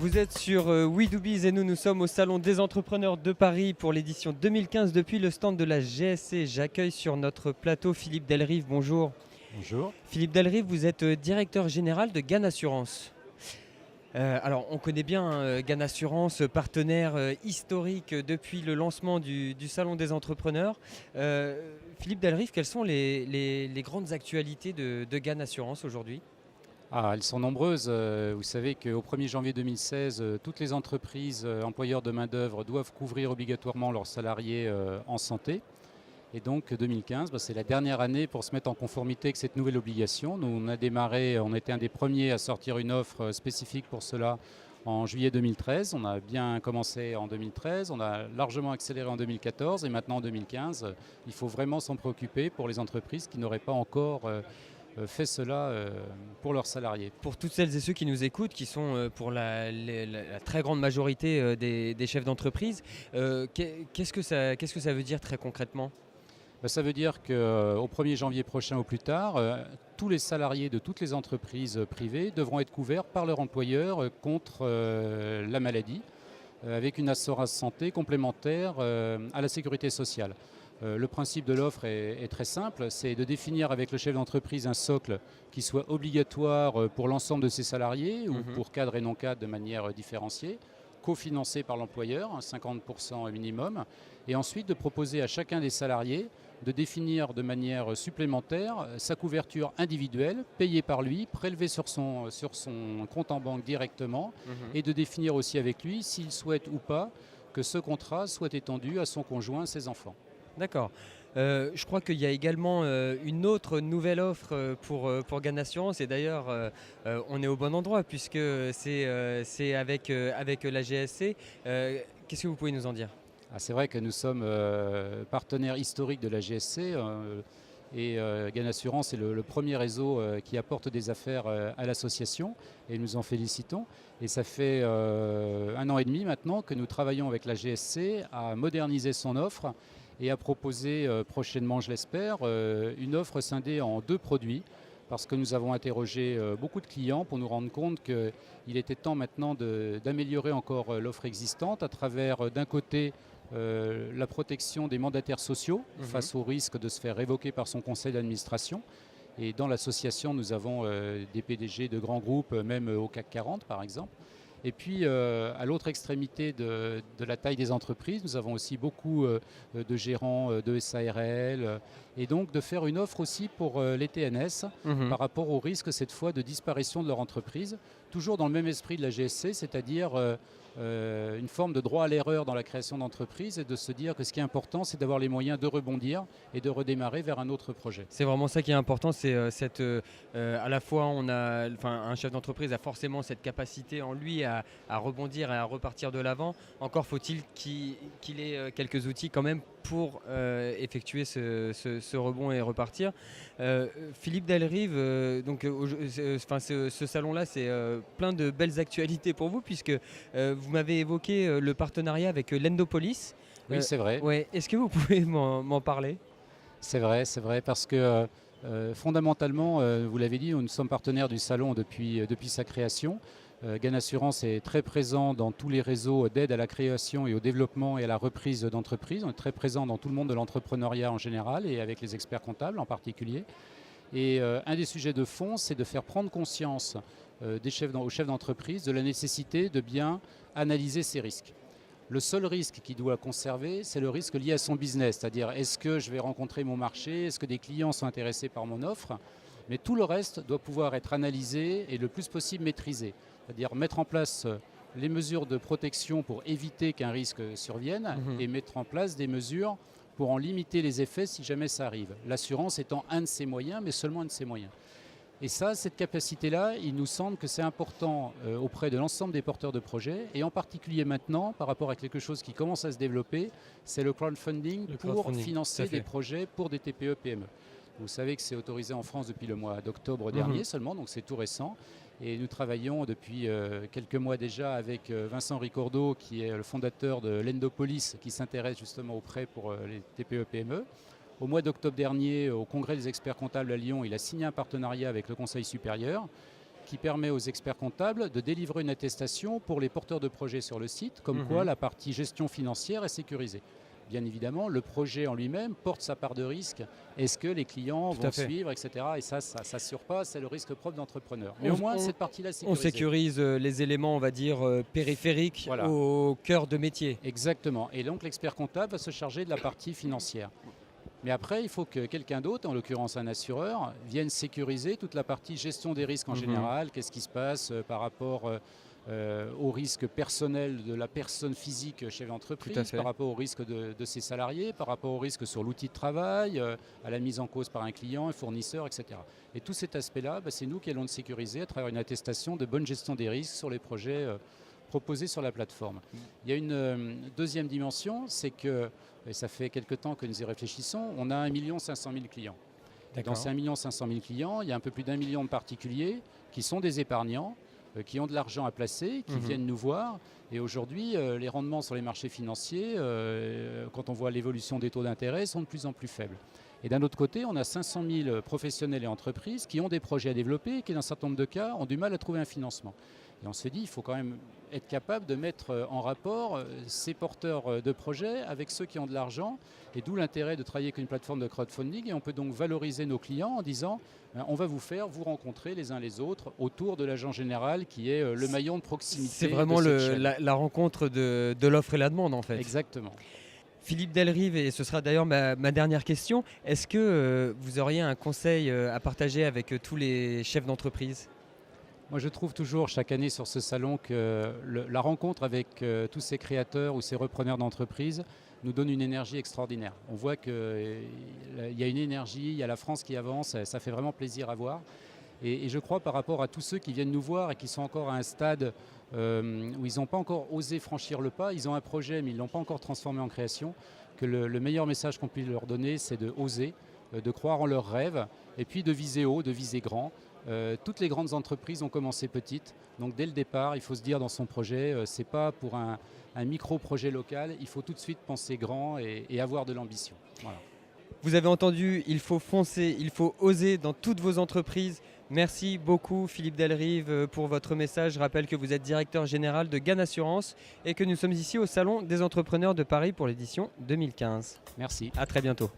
Vous êtes sur We Do Biz et nous sommes au Salon des entrepreneurs de Paris pour l'édition 2015 depuis le stand de la GSC. J'accueille sur notre plateau Philippe Delrive. Bonjour. Bonjour. Philippe Delrive, vous êtes directeur général de Gann Assurance. Alors, on connaît bien Gann Assurance, partenaire historique depuis le lancement du Salon des entrepreneurs. Philippe Delrive, quelles sont les grandes actualités de Gann Assurance aujourd'hui ? Elles sont nombreuses. Vous savez qu'au 1er janvier 2016, toutes les entreprises employeurs de main-d'œuvre doivent couvrir obligatoirement leurs salariés en santé. Et donc 2015, c'est la dernière année pour se mettre en conformité avec cette nouvelle obligation. Nous, on était un des premiers à sortir une offre spécifique pour cela en juillet 2013. On a bien commencé en 2013, on a largement accéléré en 2014 et maintenant en 2015, il faut vraiment s'en préoccuper pour les entreprises qui n'auraient pas encore fait cela pour leurs salariés. Pour toutes celles et ceux qui nous écoutent, qui sont pour la très grande majorité des chefs d'entreprise, qu'est-ce que ça veut dire très concrètement ? Ça veut dire qu'au 1er janvier prochain ou plus tard, tous les salariés de toutes les entreprises privées devront être couverts par leur employeur contre la maladie, avec une assurance santé complémentaire à la sécurité sociale. Le principe de l'offre est très simple, c'est de définir avec le chef d'entreprise un socle qui soit obligatoire pour l'ensemble de ses salariés ou pour cadre et non cadre de manière différenciée, cofinancé par l'employeur, 50% minimum, et ensuite de proposer à chacun des salariés de définir de manière supplémentaire sa couverture individuelle, payée par lui, prélevée sur son compte en banque directement, et de définir aussi avec lui s'il souhaite ou pas que ce contrat soit étendu à son conjoint, ses enfants. D'accord. Je crois qu'il y a également une autre nouvelle offre pour Gann Assurance et d'ailleurs on est au bon endroit puisque c'est avec la GSC. Qu'est-ce que vous pouvez nous en dire ? C'est vrai que nous sommes partenaires historiques de la GSC et Gann Assurance est le premier réseau qui apporte des affaires à l'association et nous en félicitons. Et ça fait 1 an et demi maintenant que nous travaillons avec la GSC à moderniser son offre et à proposer prochainement, je l'espère, une offre scindée en 2 produits parce que nous avons interrogé beaucoup de clients pour nous rendre compte qu'il était temps maintenant d'améliorer encore l'offre existante à travers d'un côté la protection des mandataires sociaux face au risque de se faire révoquer par son conseil d'administration. Et dans l'association, nous avons des PDG de grands groupes, même au CAC 40 par exemple. Et puis, à l'autre extrémité de la taille des entreprises, nous avons aussi beaucoup de gérants de SARL. Et donc, de faire une offre aussi pour les TNS par rapport au risque, cette fois, de disparition de leur entreprise. Toujours dans le même esprit de la GSC, c'est-à-dire une forme de droit à l'erreur dans la création d'entreprise et de se dire que ce qui est important, c'est d'avoir les moyens de rebondir et de redémarrer vers un autre projet. C'est vraiment ça qui est important, c'est à la fois un chef d'entreprise a forcément cette capacité en lui à rebondir et à repartir de l'avant. Encore faut-il qu'il ait quelques outils quand même pour effectuer ce rebond et repartir. Philippe Delrive, ce salon-là, c'est plein de belles actualités pour vous puisque vous m'avez évoqué le partenariat avec l'Endopolis. Oui, c'est vrai. Ouais. Est-ce que vous pouvez m'en parler ? C'est vrai, parce que fondamentalement, vous l'avez dit, nous sommes partenaires du salon depuis sa création. Gann Assurance est très présent dans tous les réseaux d'aide à la création et au développement et à la reprise d'entreprises. On est très présent dans tout le monde de l'entrepreneuriat en général et avec les experts comptables en particulier. Et un des sujets de fond, c'est de faire prendre conscience aux chefs d'entreprise de la nécessité de bien analyser ces risques. Le seul risque qu'il doit conserver, c'est le risque lié à son business, c'est-à-dire est-ce que je vais rencontrer mon marché, est-ce que des clients sont intéressés par mon offre, mais tout le reste doit pouvoir être analysé et le plus possible maîtrisé, c'est-à-dire mettre en place les mesures de protection pour éviter qu'un risque survienne et mettre en place des mesures pour en limiter les effets si jamais ça arrive. L'assurance étant un de ces moyens, mais seulement un de ces moyens. Et ça, cette capacité-là, il nous semble que c'est important auprès de l'ensemble des porteurs de projets, et en particulier maintenant, par rapport à quelque chose qui commence à se développer, c'est le crowdfunding pour financer des projets pour des TPE-PME. Vous savez que c'est autorisé en France depuis le mois d'octobre dernier seulement, donc c'est tout récent. Et nous travaillons depuis quelques mois déjà avec Vincent Ricordo, qui est le fondateur de l'Endopolis, qui s'intéresse justement aux prêts pour les TPE-PME. Au mois d'octobre dernier, au Congrès des experts comptables à Lyon, il a signé un partenariat avec le Conseil supérieur. qui permet aux experts comptables de délivrer une attestation pour les porteurs de projets sur le site, comme quoi la partie gestion financière est sécurisée. Bien évidemment, le projet en lui-même porte sa part de risque. Est-ce que les clients vont suivre, etc. Et ça s'assure pas, c'est le risque propre d'entrepreneur. Mais au moins, cette partie-là est sécurisée. On sécurise les éléments, on va dire, périphériques au cœur de métier. Exactement. Et donc, l'expert comptable va se charger de la partie financière. Mais après, il faut que quelqu'un d'autre, en l'occurrence un assureur, vienne sécuriser toute la partie gestion des risques en général. Qu'est-ce qui se passe par rapport au risque personnel de la personne physique chef d'entreprise, par rapport au risque de ses salariés, par rapport au risque sur l'outil de travail, à la mise en cause par un client, un fournisseur, etc. Et tout cet aspect-là, c'est nous qui allons le sécuriser à travers une attestation de bonne gestion des risques sur les projets proposés sur la plateforme. Il y a une deuxième dimension, c'est que, et ça fait quelque temps que nous y réfléchissons, on a 1 500 000 clients. Dans ces 1 500 000 clients, il y a un peu plus d'1 million de particuliers qui sont des épargnants, qui ont de l'argent à placer, qui viennent nous voir. Et aujourd'hui, les rendements sur les marchés financiers, quand on voit l'évolution des taux d'intérêt, sont de plus en plus faibles. Et d'un autre côté, on a 500 000 professionnels et entreprises qui ont des projets à développer et qui, dans un certain nombre de cas, ont du mal à trouver un financement. Et on s'est dit, il faut quand même être capable de mettre en rapport ces porteurs de projets avec ceux qui ont de l'argent, et d'où l'intérêt de travailler avec une plateforme de crowdfunding. Et on peut donc valoriser nos clients en disant, on va vous faire vous rencontrer les uns les autres autour de l'agent général qui est le maillon de proximité. C'est vraiment la rencontre de l'offre et la demande en fait. Exactement. Philippe Delrive, et ce sera d'ailleurs ma dernière question, est-ce que vous auriez un conseil à partager avec tous les chefs d'entreprise ? Moi, je trouve toujours chaque année sur ce salon que la rencontre avec tous ces créateurs ou ces repreneurs d'entreprises nous donne une énergie extraordinaire. On voit qu'il y a une énergie, il y a la France qui avance, ça fait vraiment plaisir à voir. Et je crois par rapport à tous ceux qui viennent nous voir et qui sont encore à un stade où ils n'ont pas encore osé franchir le pas, ils ont un projet mais ils ne l'ont pas encore transformé en création, que le meilleur message qu'on puisse leur donner, c'est de oser, de croire en leurs rêves et puis de viser haut, de viser grand. Toutes les grandes entreprises ont commencé petites, donc dès le départ, il faut se dire dans son projet, c'est pas pour un micro-projet local, il faut tout de suite penser grand et avoir de l'ambition. Voilà. Vous avez entendu, il faut foncer, il faut oser dans toutes vos entreprises. Merci beaucoup Philippe Delrive pour votre message. Je rappelle que vous êtes directeur général de GAN Assurance et que nous sommes ici au Salon des entrepreneurs de Paris pour l'édition 2015. Merci. À très bientôt.